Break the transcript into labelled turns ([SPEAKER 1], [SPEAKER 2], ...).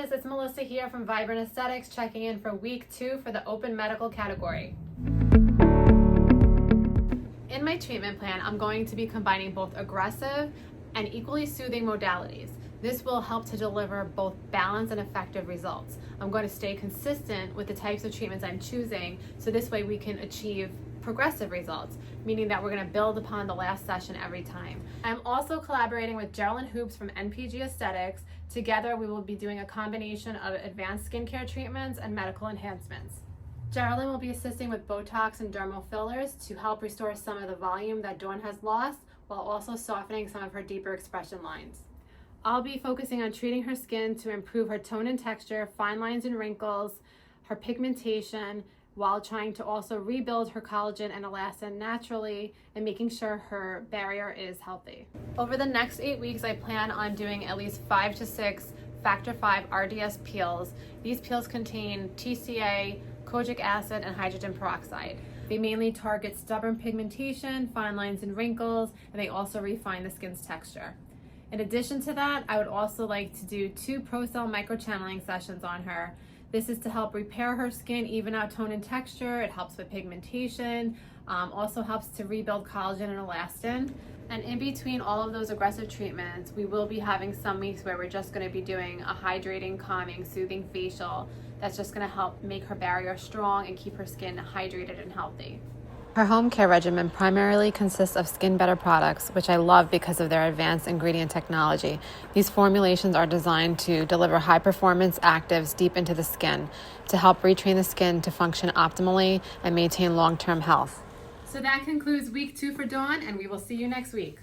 [SPEAKER 1] wishes, it's Melissa here from Vibrant Aesthetics checking in for week 2 for the open medical category. In my treatment plan, I'm going to be combining both aggressive and equally soothing modalities. This will help to deliver both balanced and effective results. I'm going to stay consistent with the types of treatments I'm choosing, so this way we can achieve progressive results, meaning that we're going to build upon the last session every time. I'm also collaborating with Gerlyn from NPG Aesthetics. Together we will be doing a combination of advanced skincare treatments and medical enhancements. Gerlyn will be assisting with Botox and dermal fillers to help restore some of the volume that Dawn has lost, while also softening some of her deeper expression lines. I'll be focusing on treating her skin to improve her tone and texture, fine lines and wrinkles, her pigmentation, while trying to also rebuild her collagen and elastin naturally and making sure her barrier is healthy. Over the next 8 weeks, I plan on doing at least 5 to 6 Factor 5 RDS peels. These peels contain TCA, kojic acid, and hydrogen peroxide. They mainly target stubborn pigmentation, fine lines and wrinkles, and they also refine the skin's texture. In addition to that, I would also like to do 2 ProCell microchanneling sessions on her. This is to help repair her skin, even out tone and texture. It helps with pigmentation, also helps to rebuild collagen and elastin. And in between all of those aggressive treatments, we will be having some weeks where we're just going to be doing a hydrating, calming, soothing facial that's just going to help make her barrier strong and keep her skin hydrated and healthy. Her home care regimen primarily consists of Skin Better products, which I love because of their advanced ingredient technology. These formulations are designed to deliver high-performance actives deep into the skin to help retrain the skin to function optimally and maintain long-term health. So that concludes week 2 for Dawn, and we will see you next week.